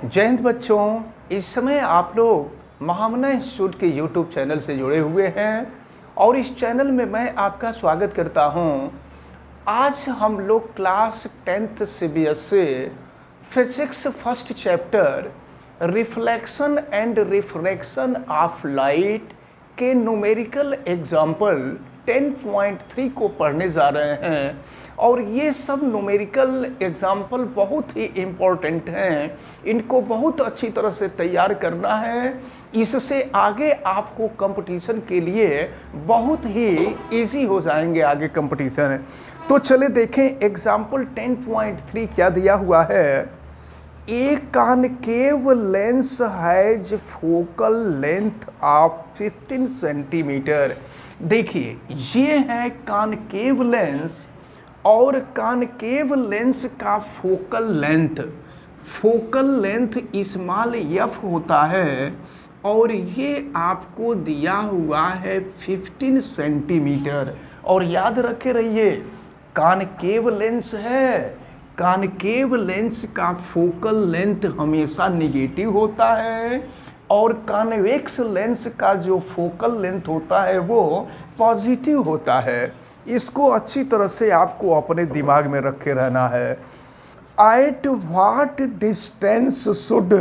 जय हिंद बच्चों। इस समय आप लोग महामना इंस्टीट्यूट के यूट्यूब चैनल से जुड़े हुए हैं और इस चैनल में मैं आपका स्वागत करता हूं। आज हम लोग class 10th CBSE physics first chapter reflection and refraction of light के न्यूमेरिकल एग्जाम्पल 10.3 को पढ़ने जा रहे हैं और ये सब न्यूमेरिकल एग्जाम्पल बहुत ही इम्पोर्टेंट हैं। इनको बहुत अच्छी तरह से तैयार करना है, इससे आगे आपको कंपटीशन के लिए बहुत ही इजी हो जाएंगे आगे कंपटीशन। तो चले देखें एग्जाम्पल 10.3 क्या दिया हुआ है। A concave lens has focal length of 15 centimetre. देखिए ये है कॉनकेव लेंस और कॉनकेव लेंस का फोकल लेंथ स्मॉल f होता है और ये आपको दिया हुआ है 15 सेंटीमीटर। और याद रखे रहिए कॉनकेव लेंस है, कॉनकेव लेंस का फोकल लेंथ हमेशा निगेटिव होता है और कॉन्वेक्स लेंस का जो फोकल लेंथ होता है वो पॉजिटिव होता है। इसको अच्छी तरह से आपको अपने दिमाग में रखे रहना है। At what distance should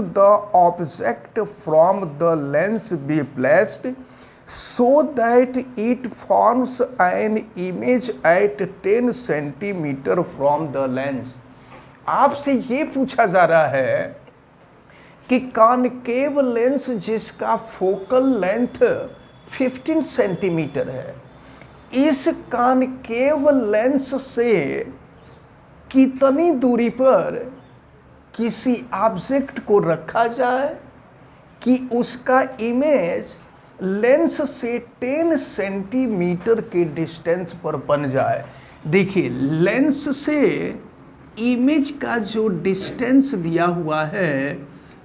the object from the lens be placed so that it forms an image at 10 centimetre from the lens। आपसे ये पूछा जा रहा है कि कॉनकेव लेंस जिसका फोकल लेंथ 15 सेंटीमीटर है, इस कॉनकेव लेंस से कितनी दूरी पर किसी ऑब्जेक्ट को रखा जाए कि उसका इमेज लेंस से 10 सेंटीमीटर के डिस्टेंस पर बन जाए। देखिए लेंस से इमेज का जो डिस्टेंस दिया हुआ है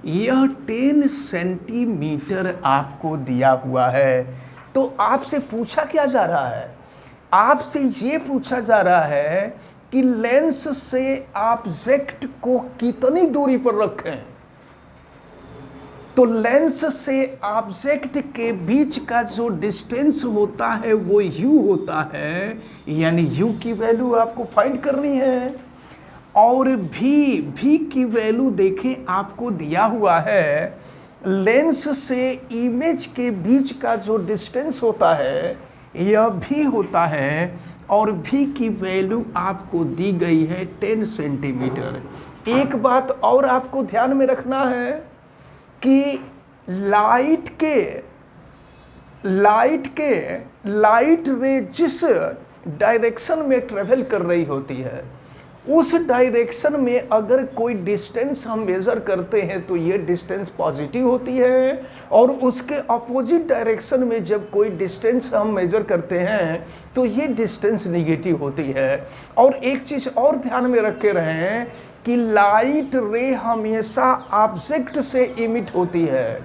यह 10 सेंटीमीटर आपको दिया हुआ है। तो आपसे पूछा क्या जा रहा है, आपसे ये पूछा जा रहा है कि लेंस से ऑब्जेक्ट को कितनी दूरी पर रखें। तो लेंस से ऑब्जेक्ट के बीच का जो डिस्टेंस होता है वो u होता है, यानी u की वैल्यू आपको फाइंड करनी है। और v की वैल्यू देखें आपको दिया हुआ है, लेंस से इमेज के बीच का जो डिस्टेंस होता है यह v होता है और v की वैल्यू आपको दी गई है 10 सेंटीमीटर। एक बात और आपको ध्यान में रखना है कि लाइट रे जिस डायरेक्शन में ट्रेवल कर रही होती है उस डायरेक्शन में अगर कोई डिस्टेंस हम मेज़र करते हैं तो ये डिस्टेंस पॉजिटिव होती है और उसके अपोजिट डायरेक्शन में जब कोई डिस्टेंस हम मेज़र करते हैं तो ये डिस्टेंस निगेटिव होती है। और एक चीज़ और ध्यान में रखे रहें कि लाइट रे हमेशा ऑब्जेक्ट से इमिट होती है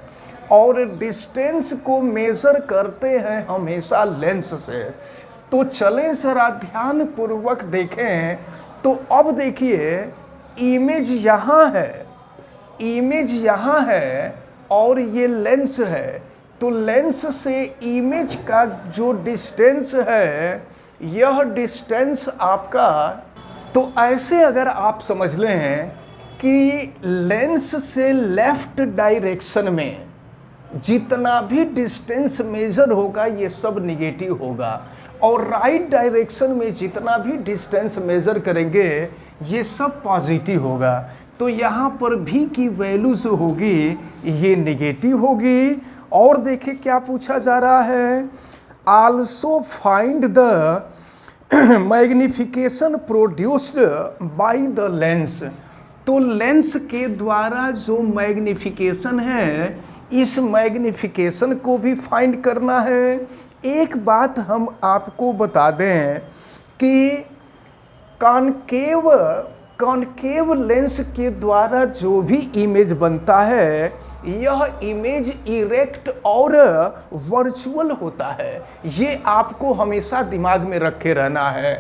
और डिस्टेंस को मेज़र करते हैं हमेशा लेंस से। तो चलें जरा ध्यान पूर्वक देखें। तो अब देखिए इमेज यहाँ है और ये लेंस है। तो लेंस से इमेज का जो डिस्टेंस है यह डिस्टेंस आपका, तो ऐसे अगर आप समझ लें कि लेंस से लेफ्ट डायरेक्शन में जितना भी डिस्टेंस मेजर होगा ये सब निगेटिव होगा और राइट डायरेक्शन में जितना भी डिस्टेंस मेजर करेंगे ये सब पॉजिटिव होगा। तो यहाँ पर v की वैल्यू जो होगी ये निगेटिव होगी। और देखिए क्या पूछा जा रहा है, also find the magnification produced by the lens. तो लेंस के द्वारा जो मैग्निफिकेशन है इस मैग्निफिकेशन को भी फाइंड करना है। एक बात हम आपको बता दें कि कॉनकेव लेंस के द्वारा जो भी इमेज बनता है यह इमेज इरेक्ट और वर्चुअल होता है। ये आपको हमेशा दिमाग में रखे रहना है।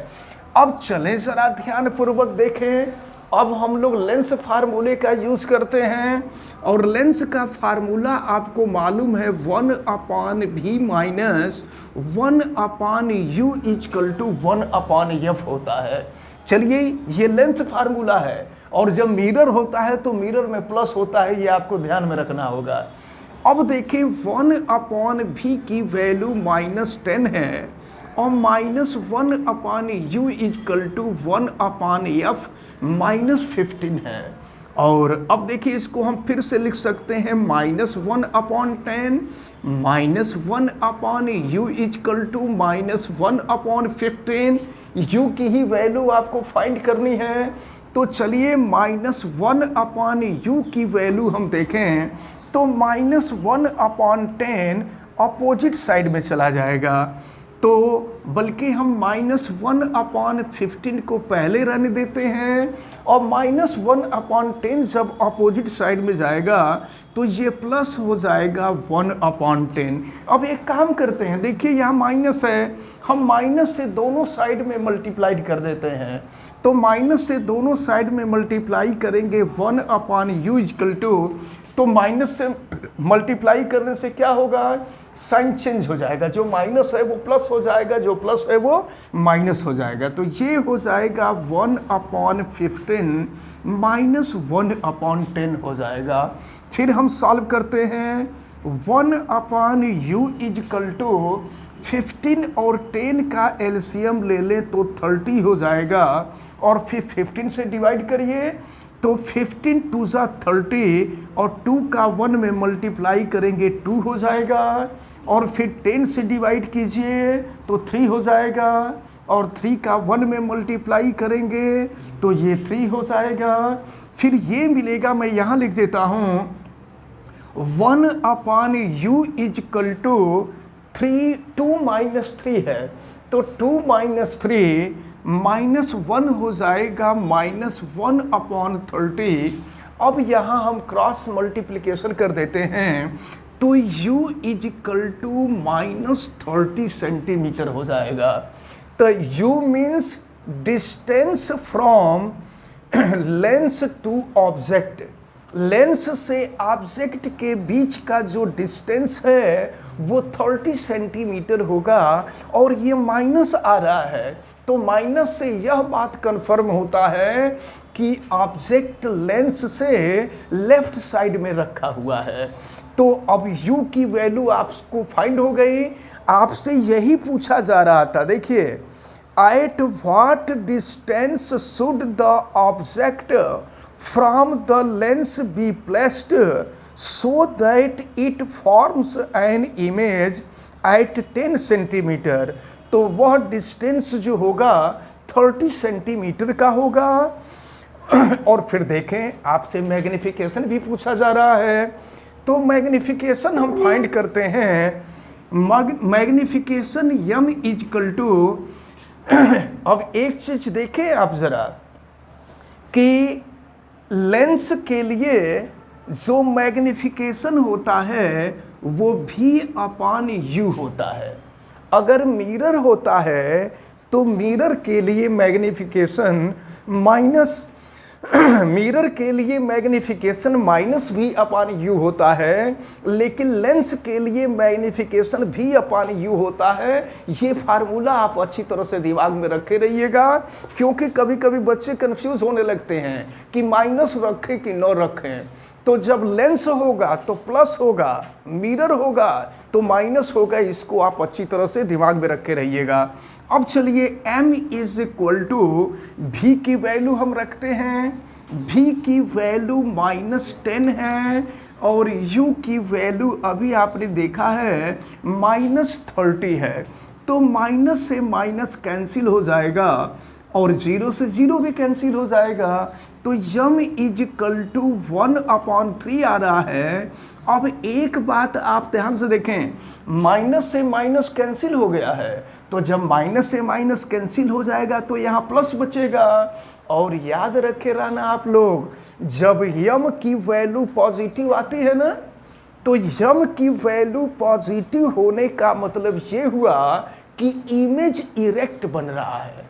अब चलें जरा ध्यान पूर्वक देखें। अब हम लोग लेंस फार्मूले का यूज करते हैं और लेंस का फार्मूला आपको मालूम है 1/v minus 1/u equal to 1/f होता है। चलिए ये लेंस फार्मूला है और जब मिरर होता है तो मिरर में प्लस होता है, ये आपको ध्यान में रखना होगा। अब देखिए 1/v की वैल्यू -10 है और -1/u इक्वल टू 1/f -15 है। और अब देखिए इसको हम फिर से लिख सकते हैं -1/10 -1/u इक्वल टू -1/15। u की ही वैल्यू आपको फाइंड करनी है, तो चलिए -1/u की वैल्यू हम देखें तो -1/10 अपोजिट साइड में चला जाएगा, तो बल्कि हम -1/15 को पहले रहने देते हैं और -1/10 जब अपोजिट साइड में जाएगा तो ये प्लस हो जाएगा 1/10। अब एक काम करते हैं, देखिए यहाँ माइनस है, हम माइनस से दोनों साइड में मल्टीप्लाइड कर देते हैं, तो माइनस से दोनों साइड में मल्टीप्लाई करेंगे 1/u इक्वल टू, तो माइनस से मल्टीप्लाई करने से क्या होगा, साइन चेंज हो जाएगा, जो माइनस है वो प्लस हो जाएगा, जो प्लस है वो माइनस हो जाएगा, तो ये हो जाएगा 1/15 -1/10 हो जाएगा। फिर हम सॉल्व करते हैं 1/u इक्वल टू 15 और 10 का एलसीएम ले लें तो 30 हो जाएगा और फिर 15 से डिवाइड करिए तो 15 2 ज़ा 30 और 2 का 1 में मल्टीप्लाई करेंगे 2 हो जाएगा और फिर 10 से डिवाइड कीजिए तो 3 हो जाएगा और 3 का 1 में मल्टीप्लाई करेंगे तो ये 3 हो जाएगा। फिर ये मिलेगा, मैं यहाँ लिख देता हूँ 1/u इक्वल टू 3, 2 - 3 है तो 2 - 3 -1 हो जाएगा -1/30। अब यहाँ हम क्रॉस मल्टीप्लिकेशन कर देते हैं तो u इक्वल टू -30 सेंटीमीटर हो जाएगा। तो u means distance from lens to object, lens से ऑब्जेक्ट के बीच का जो डिस्टेंस है वो 30 सेंटीमीटर होगा और ये माइनस आ रहा है, तो माइनस से यह बात कंफर्म होता है कि ऑब्जेक्ट लेंस से लेफ्ट साइड में रखा हुआ है। तो अब u की वैल्यू आपको फाइंड हो गई। आपसे यही पूछा जा रहा था, देखिए at what distance should the object from the lens be placed so that it forms an image at 10 centimetre, तो वह डिस्टेंस जो होगा 30 सेंटीमीटर का होगा। और फिर देखें आपसे मैग्निफिकेशन भी पूछा जा रहा है, तो मैग्निफिकेशन हम फाइंड करते हैं, मैग्निफिकेशन m इक्वल टू अब एक चीज देखें आप जरा कि लेंस के लिए जो मैग्निफिकेशन होता है वो v/u होता है। अगर मिरर होता है तो मिरर के लिए मैग्निफिकेशन मिरर के लिए मैग्निफिकेशन -v/u होता है, लेकिन लेंस के लिए मैग्निफिकेशन v/u होता है। ये फार्मूला आप अच्छी तरह से दिमाग में रखे रहिएगा, क्योंकि कभी कभी बच्चे कंफ्यूज होने लगते हैं कि माइनस रखें कि न रखें। तो जब लेंस होगा तो प्लस होगा, मिरर होगा तो माइनस होगा, इसको आप अच्छी तरह से दिमाग में रखे रहिएगा। अब चलिए m is equal to v की वैल्यू हम रखते हैं, v की वैल्यू -10 है और u की वैल्यू अभी आपने देखा है -30 है, तो माइनस से माइनस कैंसिल हो जाएगा और 0 से 0 भी कैंसिल हो जाएगा, तो m इक्वल टू 1/3 आ रहा है। अब एक बात आप ध्यान से देखें, माइनस से माइनस कैंसिल हो गया है, तो जब माइनस से माइनस कैंसिल हो जाएगा तो यहाँ प्लस बचेगा। और याद रखे रहना आप लोग, जब m की वैल्यू पॉजिटिव आती है ना, तो m की वैल्यू पॉजिटिव होने का मतलब ये हुआ कि इमेज इरेक्ट बन रहा है।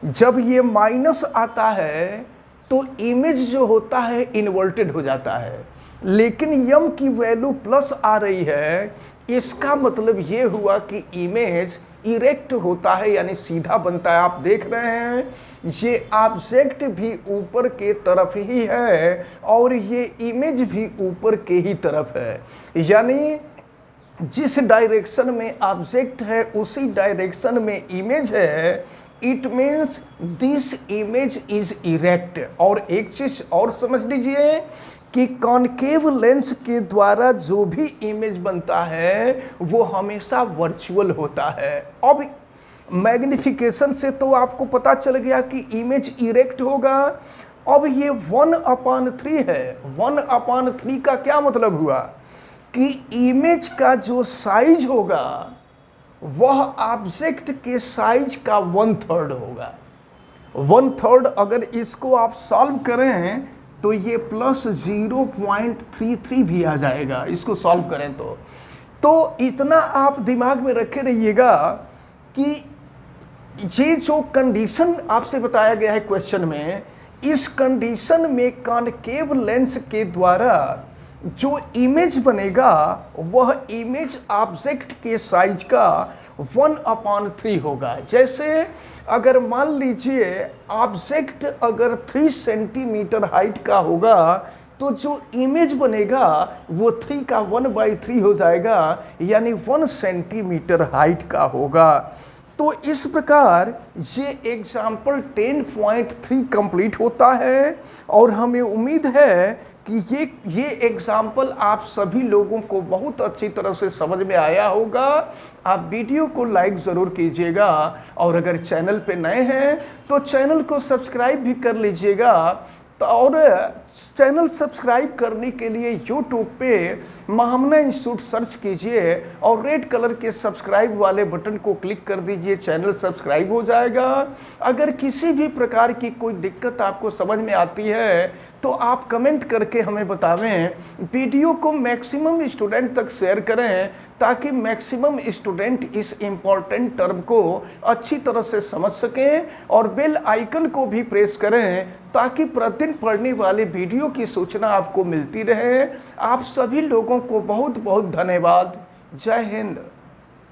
जब ये माइनस आता है तो इमेज जो होता है इन्वर्टेड हो जाता है, लेकिन यम की वैल्यू प्लस आ रही है, इसका मतलब ये हुआ कि इमेज इरेक्ट होता है, यानी सीधा बनता है। आप देख रहे हैं ये ऑब्जेक्ट भी ऊपर के तरफ ही है और ये इमेज भी ऊपर के ही तरफ है, यानी जिस डायरेक्शन में ऑब्जेक्ट है उसी डायरेक्शन में इमेज है। It means this image is erect. और एक चीज और समझ लीजिए कि कॉनकेव लेंस के द्वारा जो भी इमेज बनता है वो हमेशा वर्चुअल होता है। अब मैग्निफिकेशन से तो आपको पता चल गया कि इमेज इरेक्ट होगा। अब ये 1/3 है। 1/3 का क्या मतलब हुआ कि इमेज का जो साइज होगा वह ऑब्जेक्ट के साइज का 1/3 होगा। 1/3 अगर इसको आप सॉल्व करें तो ये प्लस 0.33 भी आ जाएगा, इसको सॉल्व करें तो इतना आप दिमाग में रखे रहिएगा कि ये जो कंडीशन आपसे बताया गया है क्वेश्चन में, इस कंडीशन में कॉनकेव लेंस के द्वारा जो इमेज बनेगा वह इमेज ऑब्जेक्ट के साइज का 1/3 होगा। जैसे अगर मान लीजिए ऑब्जेक्ट अगर 3 सेंटीमीटर हाइट का होगा तो जो इमेज बनेगा वो 3 का 1/3 हो जाएगा, यानी 1 सेंटीमीटर हाइट का होगा। तो इस प्रकार ये एग्जाम्पल 10.3 कंप्लीट होता है और हमें उम्मीद है कि ये एग्जाम्पल आप सभी लोगों को बहुत अच्छी तरह से समझ में आया होगा। आप वीडियो को लाइक ज़रूर कीजिएगा और अगर चैनल पे नए हैं तो चैनल को सब्सक्राइब भी कर लीजिएगा। तो और चैनल सब्सक्राइब करने के लिए यूट्यूब पे महामना इंस्टीट्यूट सर्च कीजिए और रेड कलर के सब्सक्राइब वाले बटन को क्लिक कर दीजिए, चैनल सब्सक्राइब हो जाएगा। अगर किसी भी प्रकार की कोई दिक्कत आपको समझ में आती है तो आप कमेंट करके हमें बतावें। वीडियो को मैक्सिमम स्टूडेंट तक शेयर करें ताकि मैक्सिमम स्टूडेंट इस इम्पॉर्टेंट टर्म को अच्छी तरह से समझ सकें, और बेल आइकन को भी प्रेस करें ताकि प्रतिदिन पढ़ने वाले वीडियो की सूचना आपको मिलती रहे। आप सभी लोगों को बहुत बहुत धन्यवाद। जय हिंद।